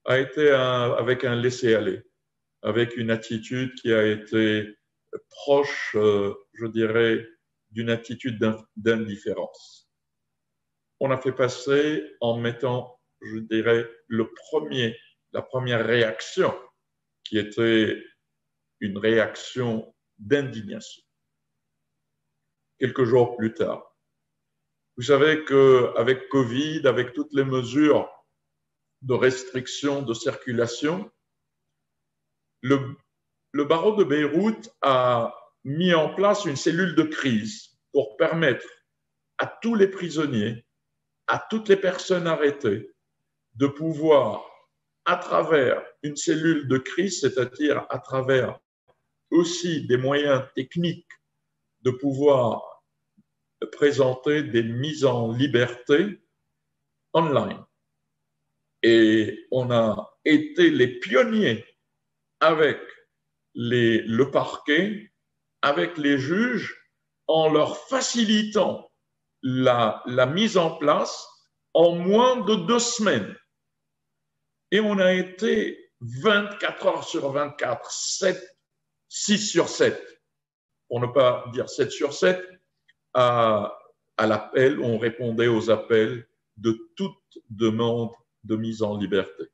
a été avec un laisser-aller, avec une attitude qui a été proche, je dirais, d'une attitude d'indifférence. On a fait passer en mettant, je dirais, la première réaction qui était une réaction d'indignation. Quelques jours plus tard, vous savez qu'avec Covid, avec toutes les mesures de restriction de circulation, le barreau de Beyrouth a mis en place une cellule de crise pour permettre à tous les prisonniers, à toutes les personnes arrêtées, de pouvoir, à travers une cellule de crise, c'est-à-dire à travers aussi des moyens techniques, de pouvoir présenter des mises en liberté online. Et on a été les pionniers avec le parquet, avec les juges, en leur facilitant la mise en place en moins de 2 semaines. Et on a été 24 heures sur 24, 6 sur 7, pour ne pas dire 7 sur 7, à l'appel, on répondait aux appels de toute demande de mise en liberté.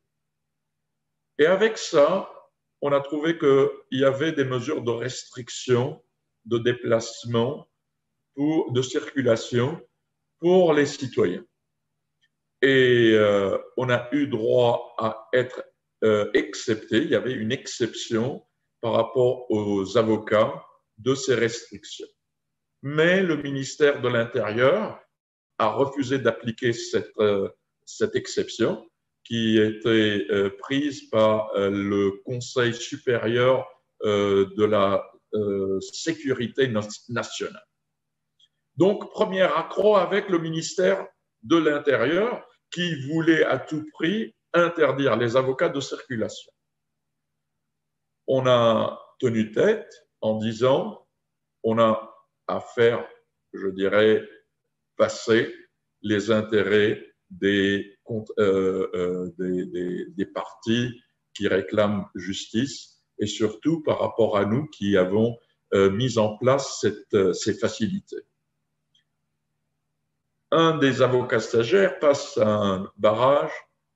Et avec ça, on a trouvé qu'il y avait des mesures de restriction, de déplacement, de circulation pour les citoyens. Et on a eu droit à être excepté, il y avait une exception par rapport aux avocats de ces restrictions. Mais le ministère de l'Intérieur a refusé d'appliquer cette exception qui était prise par le Conseil supérieur de la sécurité nationale. Donc, premier accroc avec le ministère de l'Intérieur qui voulait à tout prix interdire les avocats de circulation. On a tenu tête en disant on a à faire, je dirais, passer les intérêts des partis qui réclament justice et surtout par rapport à nous qui avons mis en place ces facilités. Un des avocats stagiaires passe un barrage,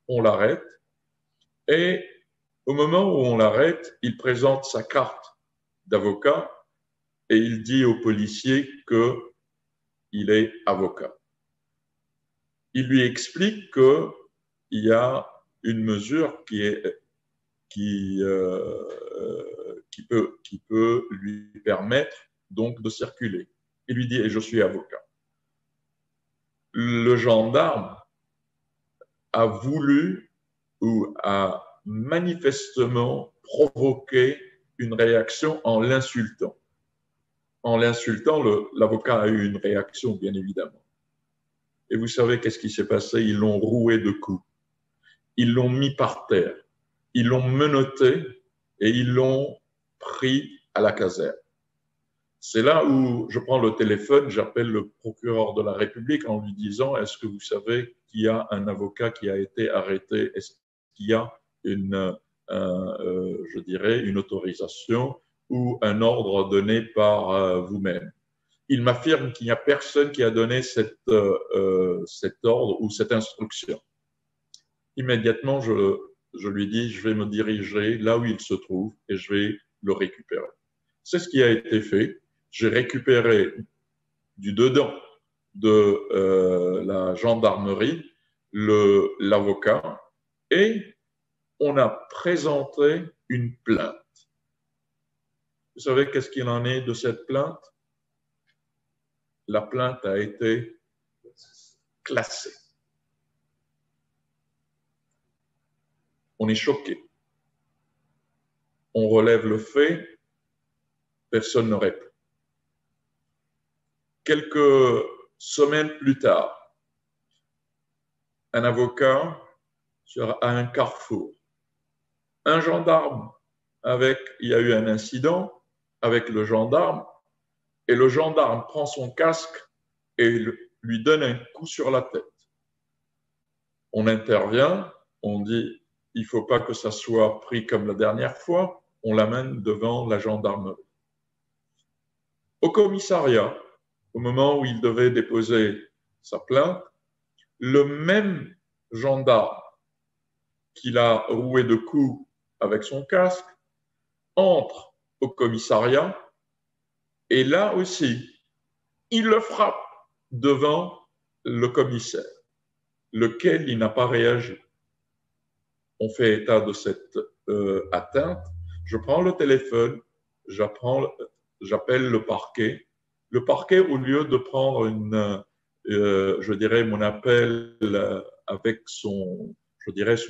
on l'arrête et au moment où on l'arrête, il présente sa carte d'avocat et il dit au policier qu'il est avocat. Il lui explique qu'il y a une mesure qui peut lui permettre donc de circuler. Il lui dit « et je suis avocat ». Le gendarme a voulu ou a manifestement provoqué une réaction en l'insultant. En l'insultant, l'avocat a eu une réaction, bien évidemment. Et vous savez qu'est-ce qui s'est passé? Ils l'ont roué de coups. Ils l'ont mis par terre. Ils l'ont menotté et ils l'ont pris à la caserne. C'est là où je prends le téléphone, j'appelle le procureur de la République en lui disant « Est-ce que vous savez qu'il y a un avocat qui a été arrêté? Est-ce qu'il y a je dirais, une autorisation ou un ordre donné par vous-même ?» Il m'affirme qu'il n'y a personne qui a donné cet ordre ou cette instruction. Immédiatement, je lui dis, je vais me diriger là où il se trouve et je vais le récupérer. C'est ce qui a été fait. J'ai récupéré du dedans de la gendarmerie l'avocat et on a présenté une plainte. Vous savez qu'est-ce qu'il en est de cette plainte? La plainte a été classée. On est choqué. On relève le fait, personne ne répond. Quelques semaines plus tard, un avocat à un carrefour. Un gendarme il y a eu un incident avec le gendarme et le gendarme prend son casque et lui donne un coup sur la tête. On intervient, on dit il ne faut pas que ça soit pris comme la dernière fois, on l'amène devant la gendarmerie. Au commissariat, au moment où il devait déposer sa plainte, le même gendarme qui l'a roué de coups avec son casque entre au commissariat et là aussi, il le frappe devant le commissaire, lequel il n'a pas réagi. On fait état de cette atteinte. Je prends le téléphone, j'appelle le parquet. Le parquet, au lieu de prendre je dirais, mon appel avec son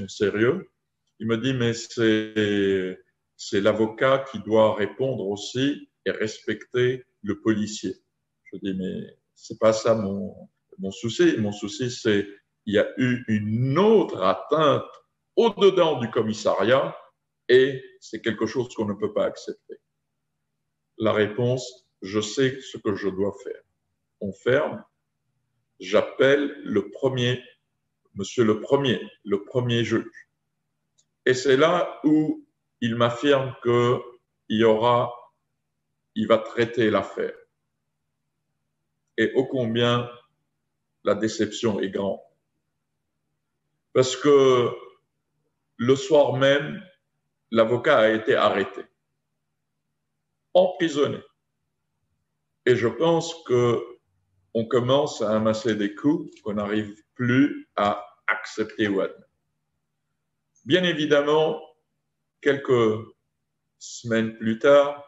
sérieux, il me dit, mais c'est l'avocat qui doit répondre aussi et respecter le policier. Je dis, mais c'est pas ça mon souci. Mon souci, c'est il y a eu une autre atteinte au-dedans du commissariat et c'est quelque chose qu'on ne peut pas accepter. La réponse, je sais ce que je dois faire. On ferme, j'appelle monsieur le premier juge. Et c'est là où il m'affirme qu'il va traiter l'affaire. Et ô combien la déception est grande. Parce que le soir même, l'avocat a été arrêté, emprisonné. Et je pense qu'on commence à amasser des coups qu'on n'arrive plus à accepter ou admettre. Bien évidemment, quelques semaines plus tard,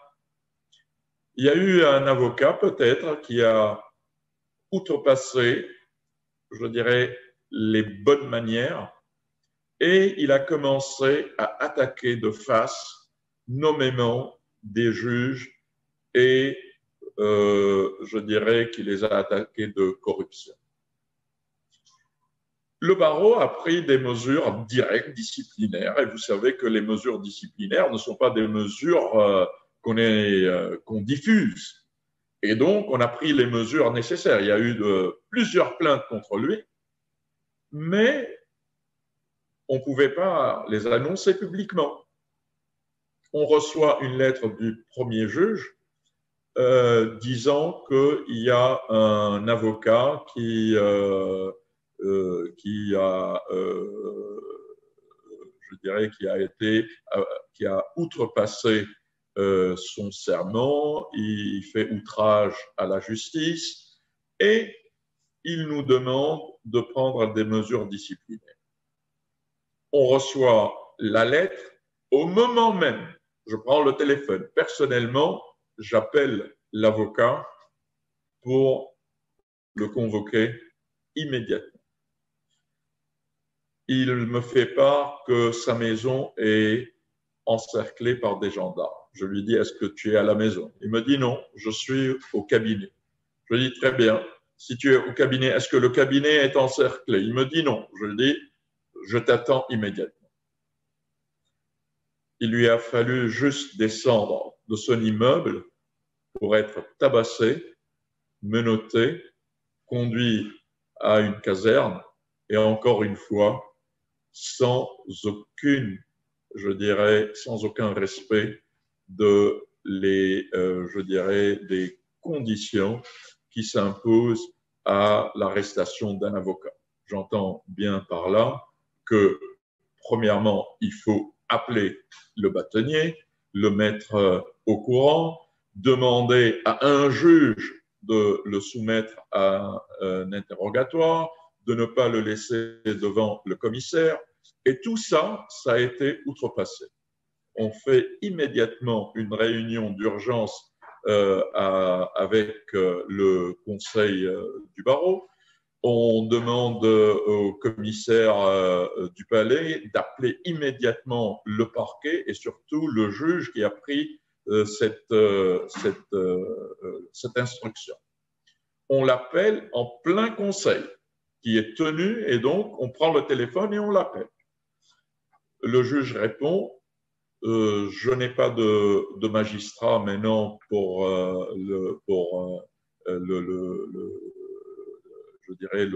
il y a eu un avocat peut-être qui a outrepassé, je dirais, les bonnes manières et il a commencé à attaquer de face nommément des juges et je dirais qu'il les a attaqués de corruption. Le barreau a pris des mesures directes disciplinaires et vous savez que les mesures disciplinaires ne sont pas des mesures qu'on diffuse. Et donc, on a pris les mesures nécessaires. Il y a eu plusieurs plaintes contre lui, mais on ne pouvait pas les annoncer publiquement. On reçoit une lettre du premier juge disant qu'il y a un avocat qui a outrepassé son serment, il fait outrage à la justice et il nous demande de prendre des mesures disciplinaires. On reçoit la lettre au moment même. Je prends le téléphone. Personnellement, j'appelle l'avocat pour le convoquer immédiatement. Il me fait part que sa maison est encerclée par des gendarmes. Je lui dis, est-ce que tu es à la maison? Il me dit, non, je suis au cabinet. Je lui dis, très bien, si tu es au cabinet, est-ce que le cabinet est encerclé? Il me dit, non. Je lui dis, je t'attends immédiatement. Il lui a fallu juste descendre de son immeuble pour être tabassé, menotté, conduit à une caserne et encore une fois, sans aucun respect des conditions qui s'imposent à l'arrestation d'un avocat. J'entends bien par là que, premièrement, il faut appeler le bâtonnier, le mettre au courant, demander à un juge de le soumettre à un interrogatoire, de ne pas le laisser devant le commissaire. Et tout ça, ça a été outrepassé. On fait immédiatement une réunion d'urgence avec le conseil du barreau. On demande au commissaire du palais d'appeler immédiatement le parquet et surtout le juge qui a pris cette instruction. On l'appelle en plein conseil qui est tenu et donc on prend le téléphone et on l'appelle. Le juge répond je n'ai pas de magistrat maintenant pour le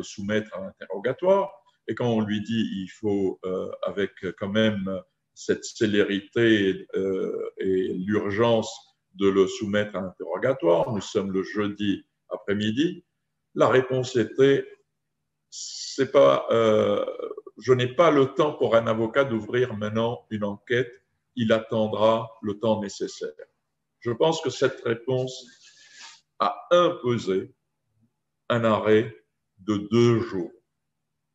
soumettre à l'interrogatoire. Et quand on lui dit il faut, avec quand même cette célérité et l'urgence de le soumettre à interrogatoire, nous sommes le jeudi après-midi, la réponse était c'est pas, je n'ai pas le temps pour un avocat d'ouvrir maintenant une enquête, il attendra le temps nécessaire. Je pense que cette réponse a imposé un arrêt de 2 jours,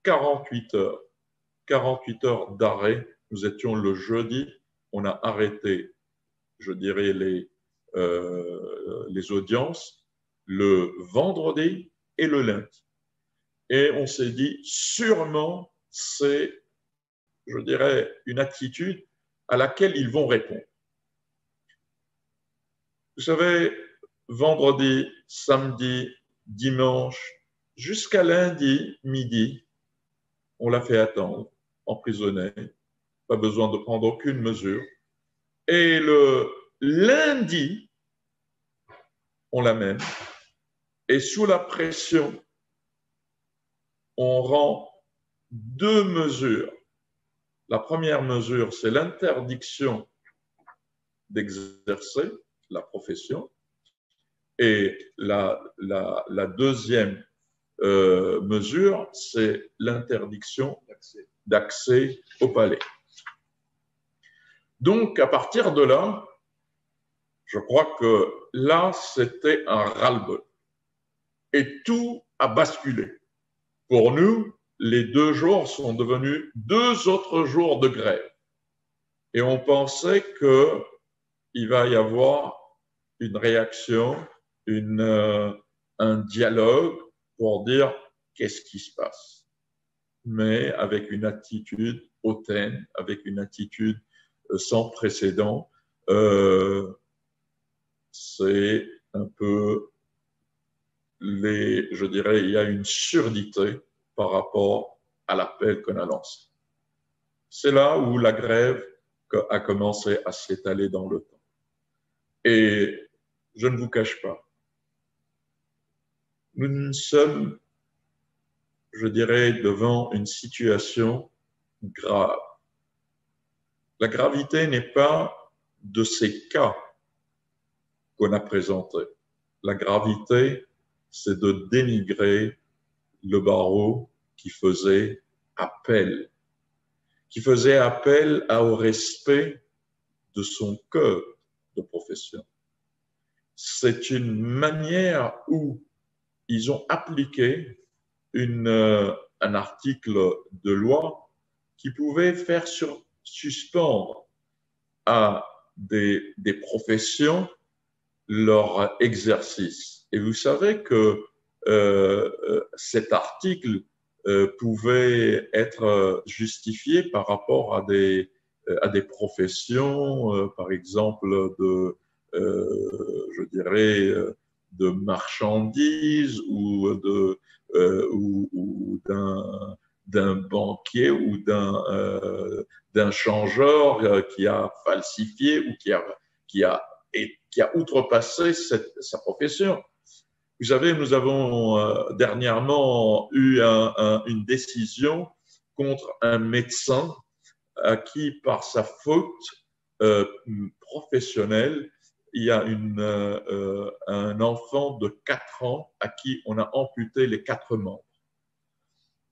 48 heures. 48 heures d'arrêt. Nous étions le jeudi, on a arrêté, je dirais, les audiences le vendredi et le lundi. Et on s'est dit, sûrement, c'est, je dirais, une attitude à laquelle ils vont répondre. Vous savez, vendredi, samedi, dimanche, jusqu'à lundi, midi, on l'a fait attendre, emprisonné, pas besoin de prendre aucune mesure. Et le lundi, on l'amène. Et sous la pression, on rend 2 mesures. La première mesure, c'est l'interdiction d'exercer la profession. Et la deuxième mesure, c'est l'interdiction d'accès au palais. Donc, à partir de là, je crois que là, c'était un ras-le-bol. Et tout a basculé. Pour nous, les 2 jours sont devenus 2 autres jours de grève. Et on pensait qu'il va y avoir une réaction, un dialogue pour dire qu'est-ce qui se passe. Mais avec une attitude hautaine, avec une attitude sans précédent, c'est un peu je dirais, il y a une surdité par rapport à l'appel qu'on a lancé. C'est là où la grève a commencé à s'étaler dans le temps. Et je ne vous cache pas, nous sommes, je dirais, devant une situation grave. La gravité n'est pas de ces cas qu'on a présentés. La gravité, c'est de dénigrer le barreau qui faisait appel au respect de son code de profession. C'est une manière où ils ont appliqué un article de loi qui pouvait faire suspendre à des professions leur exercice. Et vous savez que cet article pouvait être justifié par rapport à des professions, par exemple je dirais, de marchandises ou d'un banquier ou d'un changeur qui a falsifié ou qui a outrepassé sa profession. Vous savez, nous avons dernièrement eu une décision contre un médecin à qui, par sa faute professionnelle, il y a un enfant de 4 ans à qui on a amputé les 4 membres.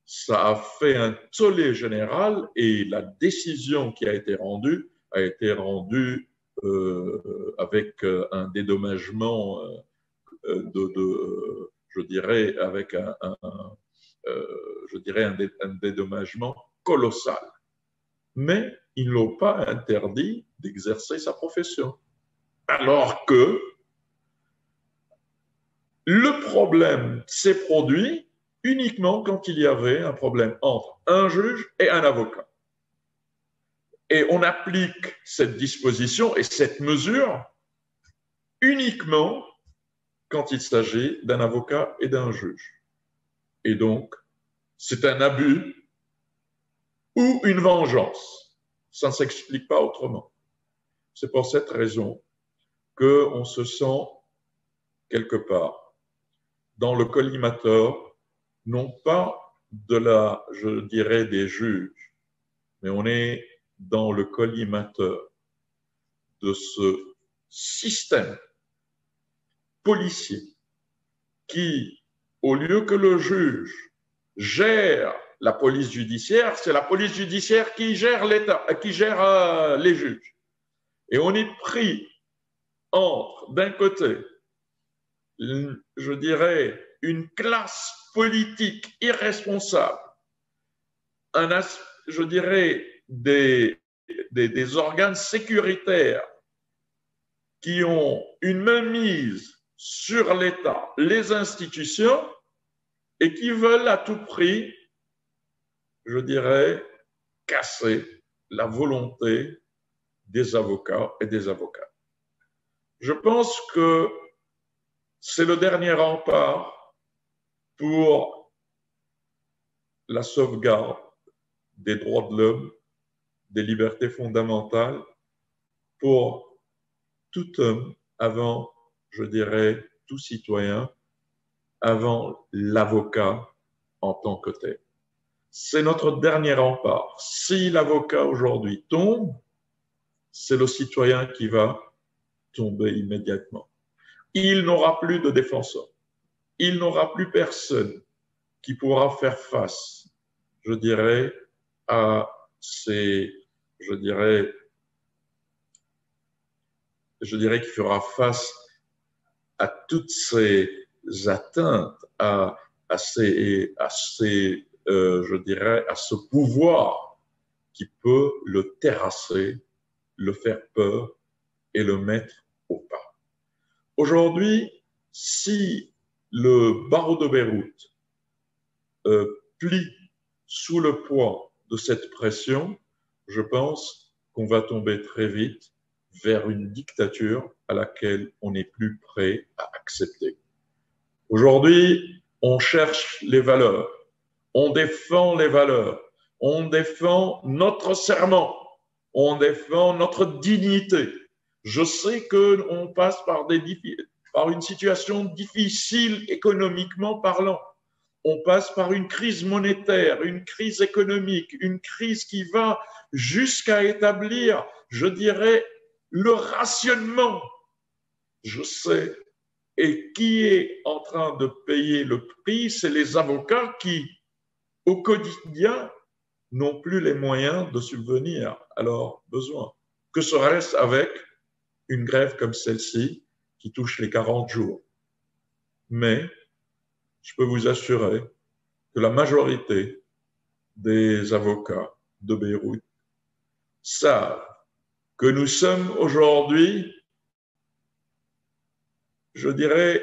Ça a fait un tollé général et la décision qui a été rendue avec un dédommagement je dirais, avec un dédommagement colossal. Mais ils n'ont pas interdit d'exercer sa profession. Alors que le problème s'est produit uniquement quand il y avait un problème entre un juge et un avocat. Et on applique cette disposition et cette mesure uniquement quand il s'agit d'un avocat et d'un juge. Et donc, c'est un abus ou une vengeance. Ça ne s'explique pas autrement. C'est pour cette raison qu'on se sent quelque part dans le collimateur, non pas je dirais, des juges, mais on est dans le collimateur de ce système policier qui, au lieu que le juge gère la police judiciaire, c'est la police judiciaire qui gère l'État, qui gère les juges. Et on est pris entre, d'un côté, je dirais, une classe politique irresponsable, je dirais, des organes sécuritaires qui ont une mainmise sur l'État, les institutions, et qui veulent à tout prix, je dirais, casser la volonté des avocats et des avocats. Je pense que c'est le dernier rempart pour la sauvegarde des droits de l'homme, des libertés fondamentales, pour tout homme avant, je dirais, tout citoyen, avant l'avocat en tant que tel. C'est notre dernier rempart. Si l'avocat aujourd'hui tombe, c'est le citoyen qui va tomber immédiatement. Il n'aura plus de défenseur. Il n'aura plus personne qui pourra faire face, je dirais, à ces, je dirais qu'il fera face à toutes ces atteintes, à ce pouvoir qui peut le terrasser, le faire peur et le mettre au pas. Aujourd'hui, si le barreau de Beyrouth plie sous le poids de cette pression, je pense qu'on va tomber très vite vers une dictature à laquelle on n'est plus prêt à accepter. Aujourd'hui, on cherche les valeurs, on défend les valeurs, on défend notre serment, on défend notre dignité. Je sais qu'on passe par une situation difficile économiquement parlant. On passe par une crise monétaire, une crise économique, une crise qui va jusqu'à établir, je dirais, le rationnement. Je sais. Et qui est en train de payer le prix? C'est les avocats qui, au quotidien, n'ont plus les moyens de subvenir à leurs besoins. Que serait-ce avec une grève comme celle-ci qui touche les 40 jours? Mais je peux vous assurer que la majorité des avocats de Beyrouth savent que nous sommes aujourd'hui, je dirais,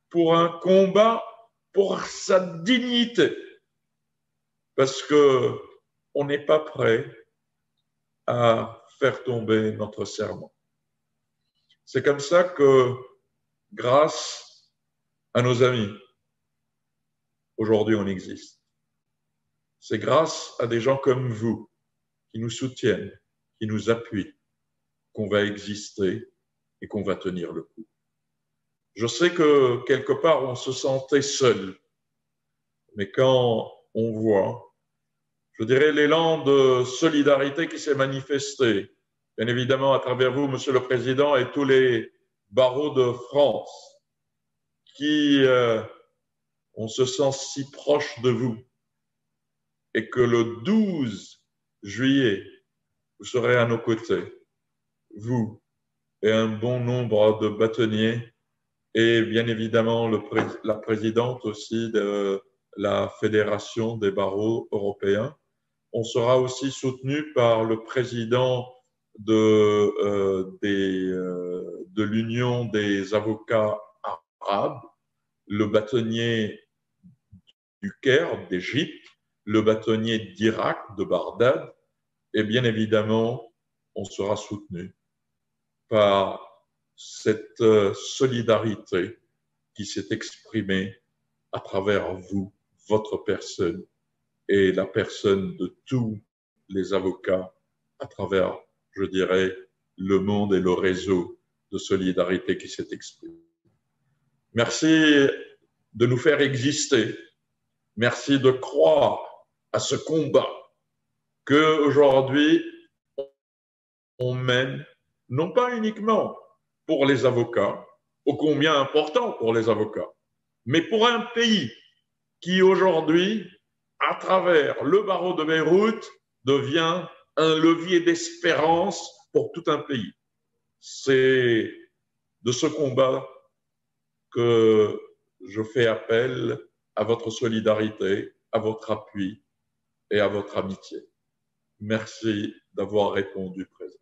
pour un combat pour sa dignité, parce qu'on n'est pas prêt à faire tomber notre serment. C'est comme ça que, grâce à nos amis, aujourd'hui on existe. C'est grâce à des gens comme vous qui nous soutiennent, qui nous appuient, qu'on va exister et qu'on va tenir le coup. Je sais que quelque part on se sentait seul, mais quand on voit, je dirais, l'élan de solidarité qui s'est manifesté, bien évidemment à travers vous, Monsieur le Président, et tous les barreaux de France, qui on se sent si proche de vous, et que le 12 juillet, vous serez à nos côtés, vous et un bon nombre de bâtonniers, et bien évidemment la présidente aussi de la Fédération des barreaux européens. On sera aussi soutenu par le président de l'Union des avocats arabes, le bâtonnier du Caire, d'Égypte, le bâtonnier d'Irak, de Bagdad, et bien évidemment, on sera soutenu par cette solidarité qui s'est exprimée à travers vous, votre personne, et la personne de tous les avocats à travers, je dirais, le monde et le réseau de solidarité qui s'est exprimé. Merci de nous faire exister. Merci de croire à ce combat qu'aujourd'hui on mène, non pas uniquement pour les avocats, ô combien important pour les avocats, mais pour un pays qui aujourd'hui, à travers le barreau de Beyrouth, devient un levier d'espérance pour tout un pays. C'est de ce combat que je fais appel à votre solidarité, à votre appui et à votre amitié. Merci d'avoir répondu présent.